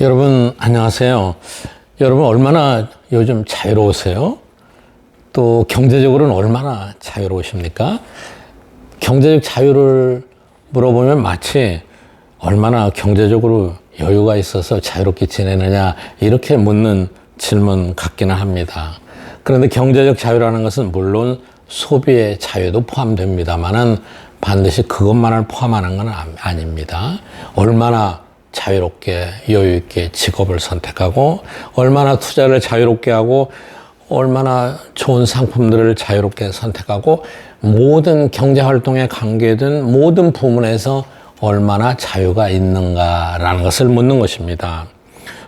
여러분 안녕하세요. 여러분 얼마나 요즘 자유로우세요? 또 경제적으로는 얼마나 자유로우십니까? 경제적 자유를 물어보면 마치 얼마나 경제적으로 여유가 있어서 자유롭게 지내느냐 이렇게 묻는 질문 같기는 합니다. 그런데 경제적 자유라는 것은 물론 소비의 자유도 포함됩니다만은 반드시 그것만을 포함하는 건 아닙니다. 얼마나 자유롭게 여유있게 직업을 선택하고 얼마나 투자를 자유롭게 하고 얼마나 좋은 상품들을 자유롭게 선택하고 모든 경제활동에 관계된 모든 부문에서 얼마나 자유가 있는가라는 것을 묻는 것입니다.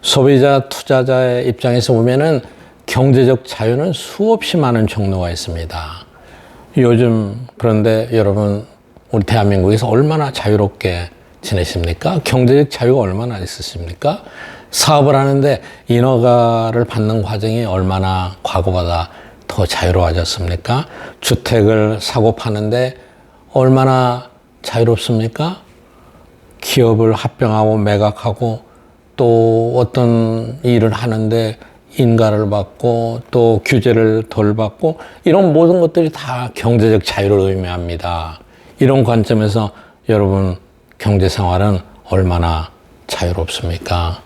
소비자, 투자자의 입장에서 보면은 경제적 자유는 수없이 많은 종류가 있습니다. 요즘 그런데 여러분 우리 대한민국에서 얼마나 자유롭게 지내십니까? 경제적 자유가 얼마나 있으십니까? 사업을 하는데 인허가를 받는 과정이 얼마나 과거보다 더 자유로워졌습니까? 주택을 사고 파는데 얼마나 자유롭습니까? 기업을 합병하고 매각하고 또 어떤 일을 하는데 인가를 받고 또 규제를 덜 받고 이런 모든 것들이 다 경제적 자유를 의미합니다. 이런 관점에서 여러분 경제 생활은 얼마나 자유롭습니까?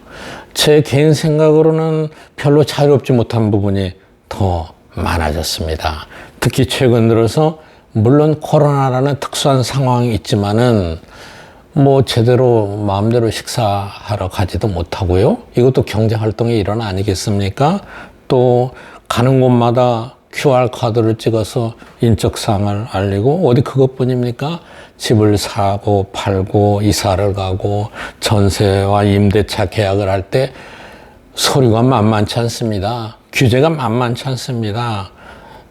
제 개인 생각으로는 별로 자유롭지 못한 부분이 더 많아졌습니다. 특히 최근 들어서 물론 코로나라는 특수한 상황이 있지만은 뭐 제대로 마음대로 식사하러 가지도 못하고요. 이것도 경제 활동의 일환 아니겠습니까? 또 가는 곳마다 QR카드를 찍어서 인적사항을 알리고 어디 그것뿐입니까? 집을 사고 팔고 이사를 가고 전세와 임대차 계약을 할 때 서류가 만만치 않습니다. 규제가 만만치 않습니다.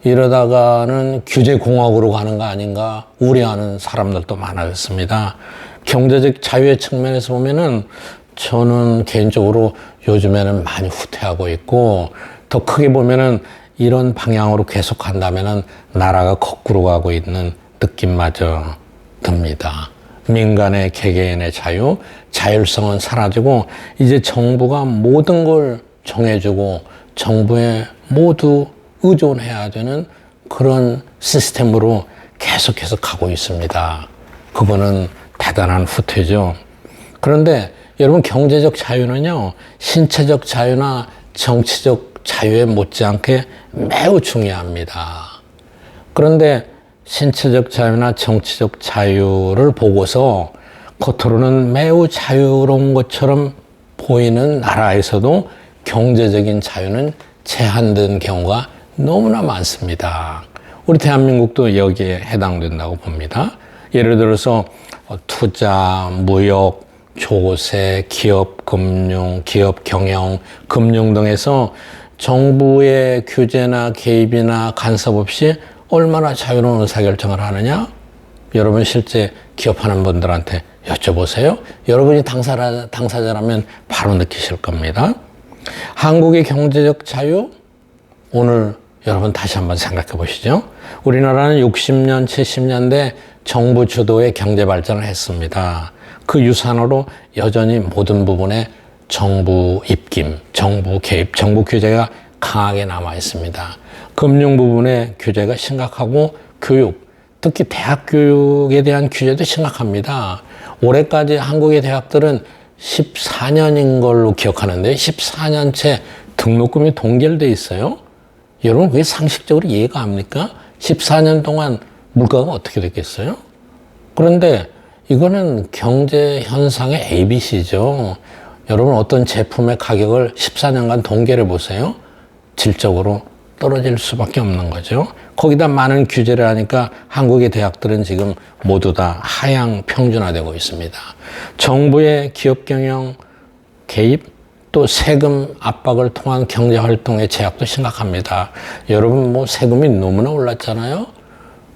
이러다가는 규제공학으로 가는 거 아닌가 우려하는 사람들도 많아졌습니다. 경제적 자유의 측면에서 보면은 저는 개인적으로 요즘에는 많이 후퇴하고 있고 더 크게 보면은 이런 방향으로 계속 간다면은 나라가 거꾸로 가고 있는 느낌마저 듭니다. 민간의 개개인의 자유, 자율성은 사라지고 이제 정부가 모든 걸 정해주고 정부에 모두 의존해야 되는 그런 시스템으로 계속해서 가고 있습니다. 그거는 대단한 후퇴죠. 그런데 여러분 경제적 자유는요, 신체적 자유나 정치적 자유에 못지않게 매우 중요합니다. 그런데 신체적 자유나 정치적 자유를 보고서 겉으로는 매우 자유로운 것처럼 보이는 나라에서도 경제적인 자유는 제한된 경우가 너무나 많습니다. 우리 대한민국도 여기에 해당된다고 봅니다. 예를 들어서 투자, 무역, 조세, 기업 금융, 기업 경영, 금융 등에서 정부의 규제나 개입이나 간섭 없이 얼마나 자유로운 의사결정을 하느냐? 여러분 실제 기업하는 분들한테 여쭤보세요. 여러분이 당사자라면 바로 느끼실 겁니다. 한국의 경제적 자유? 오늘 여러분 다시 한번 생각해 보시죠. 우리나라는 60년, 70년대 정부 주도의 경제 발전을 했습니다. 그 유산으로 여전히 모든 부분에 정부 입김, 정부 개입, 정부 규제가 강하게 남아 있습니다. 금융 부분의 규제가 심각하고 교육, 특히 대학 교육에 대한 규제도 심각합니다. 올해까지 한국의 대학들은 14년인 걸로 기억하는데 14년째 등록금이 동결돼 있어요. 여러분 그게 상식적으로 이해가 갑니까? 14년 동안 물가가 어떻게 됐겠어요? 그런데 이거는 경제 현상의 ABC죠. 여러분 어떤 제품의 가격을 14년간 동결해 보세요. 질적으로 떨어질 수밖에 없는 거죠. 거기다 많은 규제를 하니까 한국의 대학들은 지금 모두 다 하향 평준화되고 있습니다. 정부의 기업 경영 개입 또 세금 압박을 통한 경제 활동의 제약도 심각합니다. 여러분 뭐 세금이 너무나 올랐잖아요.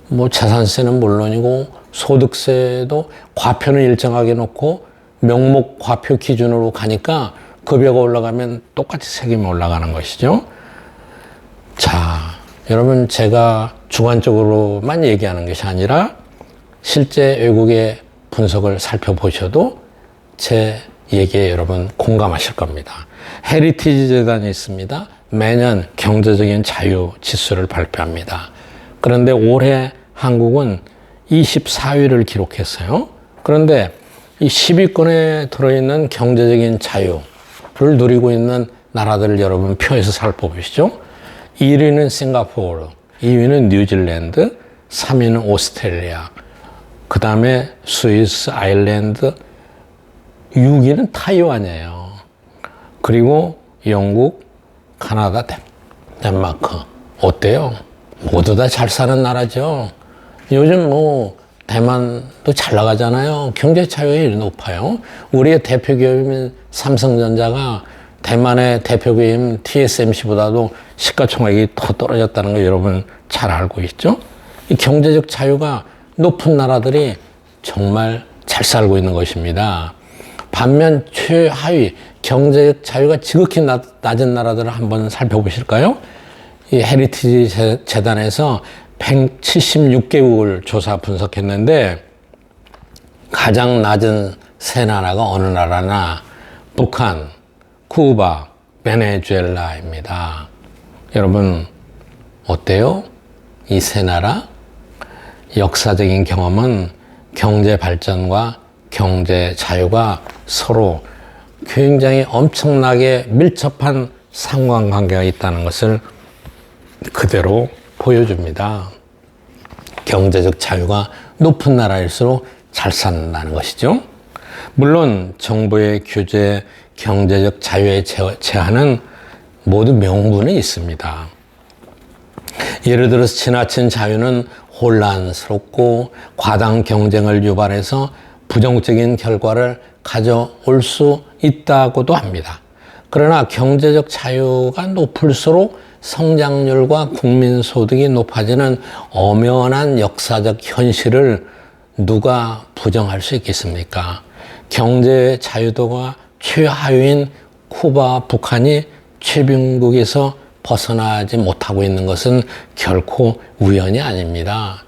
뭐 자산세는 물론이고 소득세도 과표는 일정하게 놓고 명목 과표 기준으로 가니까 급여가 올라가면 똑같이 세금이 올라가는 것이죠. 자, 여러분 제가 주관적으로만 얘기하는 것이 아니라 실제 외국의 분석을 살펴보셔도 제 얘기에 여러분 공감하실 겁니다. 헤리티지 재단이 있습니다. 매년 경제적인 자유 지수를 발표합니다. 그런데 올해 한국은 24위를 기록했어요. 그런데 이 10위권에 들어있는 경제적인 자유를 누리고 있는 나라들을 여러분 표에서 살펴보시죠. 1위는 싱가포르, 2위는 뉴질랜드, 3위는 오스트레일리아, 그 다음에 스위스, 아일랜드, 6위는 타이완이에요. 그리고 영국, 카나다, 덴마크. 어때요? 모두 다 잘 사는 나라죠. 요즘 뭐 대만도 잘 나가잖아요. 경제 자유율이 높아요. 우리의 대표 기업인 삼성전자가 대만의 대표 기업인 TSMC보다도 시가총액이 더 떨어졌다는 거 여러분 잘 알고 있죠? 이 경제적 자유가 높은 나라들이 정말 잘 살고 있는 것입니다. 반면 최하위 경제적 자유가 지극히 낮은 나라들을 한번 살펴보실까요? 이 헤리티지 재단에서 176개국을 조사 분석했는데 가장 낮은 세 나라가 어느 나라나 북한, 쿠바, 베네수엘라입니다. 여러분 어때요? 이 세 나라? 역사적인 경험은 경제 발전과 경제 자유가 서로 굉장히 엄청나게 밀접한 상관관계가 있다는 것을 그대로 보여줍니다. 경제적 자유가 높은 나라일수록 잘 산다는 것이죠. 물론 정부의 규제, 경제적 자유의 제한은 모두 명분이 있습니다. 예를 들어서 지나친 자유는 혼란스럽고 과당 경쟁을 유발해서 부정적인 결과를 가져올 수 있다고도 합니다. 그러나 경제적 자유가 높을수록 성장률과 국민소득이 높아지는 엄연한 역사적 현실을 누가 부정할 수 있겠습니까? 경제 자유도가 최하위인 쿠바, 북한이 최빈국에서 벗어나지 못하고 있는 것은 결코 우연이 아닙니다.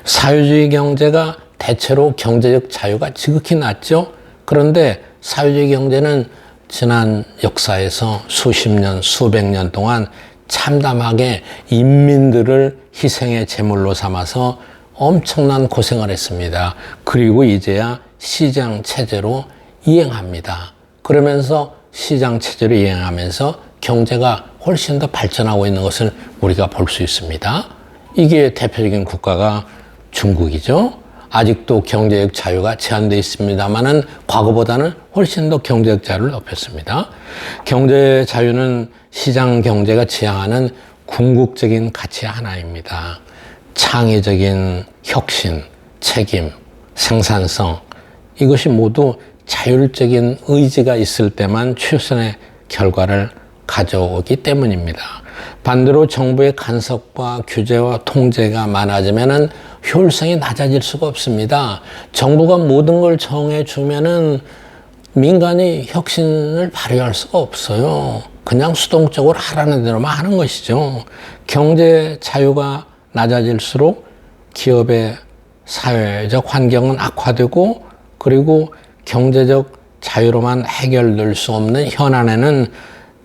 사회주의 경제가 대체로 경제적 자유가 지극히 낮죠. 그런데 사회주의 경제는 지난 역사에서 수십 년, 수백 년 동안 참담하게 인민들을 희생의 제물로 삼아서 엄청난 고생을 했습니다. 그리고 이제야 시장 체제로 이행합니다. 그러면서 시장 체제로 이행하면서 경제가 훨씬 더 발전하고 있는 것을 우리가 볼 수 있습니다. 이게 대표적인 국가가 중국이죠. 아직도 경제적 자유가 제한되어 있습니다만은 과거보다는 훨씬 더 경제적 자유를 높였습니다. 경제 자유는 시장 경제가 지향하는 궁극적인 가치 하나입니다. 창의적인 혁신, 책임, 생산성, 이것이 모두 자율적인 의지가 있을 때만 최선의 결과를 가져오기 때문입니다. 반대로 정부의 간섭과 규제와 통제가 많아지면은 효율성이 낮아질 수가 없습니다. 정부가 모든 걸 정해주면은 민간이 혁신을 발휘할 수가 없어요. 그냥 수동적으로 하라는 대로만 하는 것이죠. 경제 자유가 낮아질수록 기업의 사회적 환경은 악화되고 그리고 경제적 자유로만 해결될 수 없는 현안에는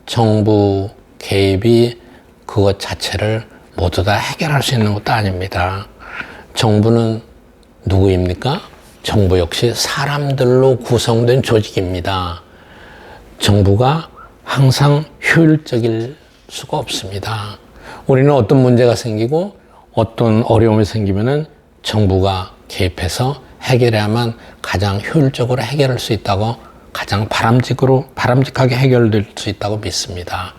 정부 개입이 그것 자체를 모두 다 해결할 수 있는 것도 아닙니다. 정부는 누구입니까? 정부 역시 사람들로 구성된 조직입니다. 정부가 항상 효율적일 수가 없습니다. 우리는 어떤 문제가 생기고 어떤 어려움이 생기면은 정부가 개입해서 해결해야만 가장 효율적으로 해결할 수 있다고 가장 바람직하게 해결될 수 있다고 믿습니다.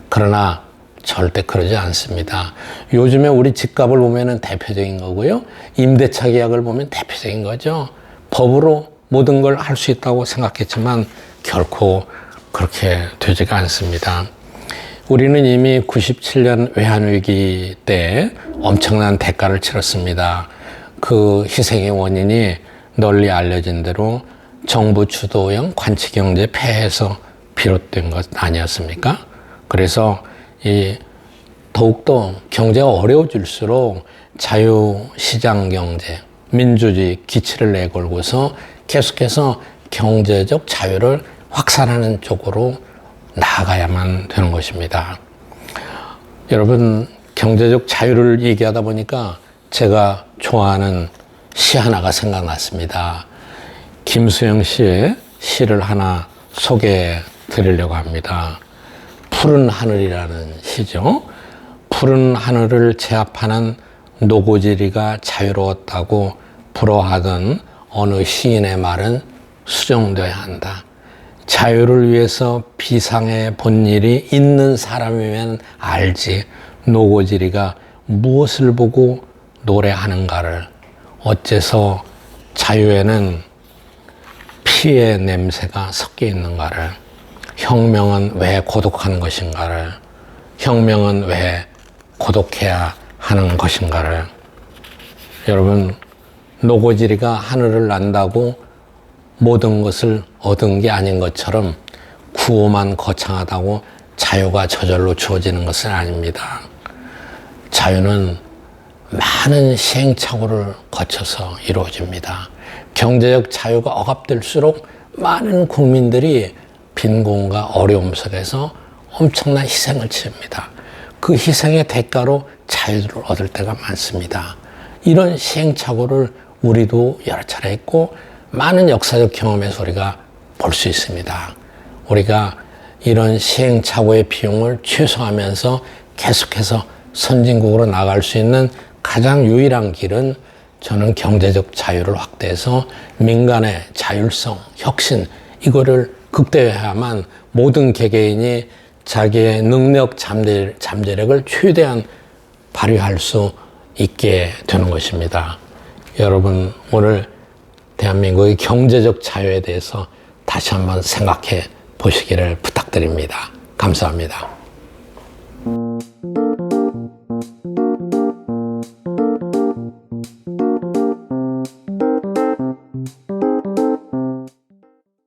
그러나 절대 그러지 않습니다. 요즘에 우리 집값을 보면은 대표적인 거고요. 임대차 계약을 보면 대표적인 거죠. 법으로 모든 걸 할 수 있다고 생각했지만 결코 그렇게 되지가 않습니다. 우리는 이미 97년 외환위기 때 엄청난 대가를 치렀습니다. 그 희생의 원인이 널리 알려진 대로 정부 주도형 관치경제 폐해에서 비롯된 것 아니었습니까? 그래서 더욱더 경제가 어려워질수록 자유시장 경제, 민주주의 기치를 내걸고서 계속해서 경제적 자유를 확산하는 쪽으로 나아가야만 되는 것입니다. 여러분, 경제적 자유를 얘기하다 보니까 제가 좋아하는 시 하나가 생각났습니다. 김수영 씨의 시를 하나 소개해 드리려고 합니다. 푸른 하늘이라는 시죠. 푸른 하늘을 제압하는 노고지리가 자유로웠다고 부러워하던 어느 시인의 말은 수정되어야 한다. 자유를 위해서 비상에 본 일이 있는 사람이면 알지 노고지리가 무엇을 보고 노래하는가를. 어째서 자유에는 피의 냄새가 섞여 있는가를. 혁명은 왜 고독한 것인가를. 혁명은 왜 고독해야 하는 것인가를. 여러분, 노고지리가 하늘을 난다고 모든 것을 얻은 게 아닌 것처럼 구호만 거창하다고 자유가 저절로 주어지는 것은 아닙니다. 자유는 많은 시행착오를 거쳐서 이루어집니다. 경제적 자유가 억압될수록 많은 국민들이 빈곤과 어려움 속에서 엄청난 희생을 치릅니다. 그 희생의 대가로 자유를 얻을 때가 많습니다. 이런 시행착오를 우리도 여러 차례 했고 많은 역사적 경험에서 우리가 볼 수 있습니다. 우리가 이런 시행착오의 비용을 최소화하면서 계속해서 선진국으로 나갈 수 있는 가장 유일한 길은 저는 경제적 자유를 확대해서 민간의 자율성, 혁신 이거를 극대화해야만 모든 개개인이 자기의 능력, 잠재력을 최대한 발휘할 수 있게 되는 것입니다. 여러분, 오늘 대한민국의 경제적 자유에 대해서 다시 한번 생각해 보시기를 부탁드립니다. 감사합니다.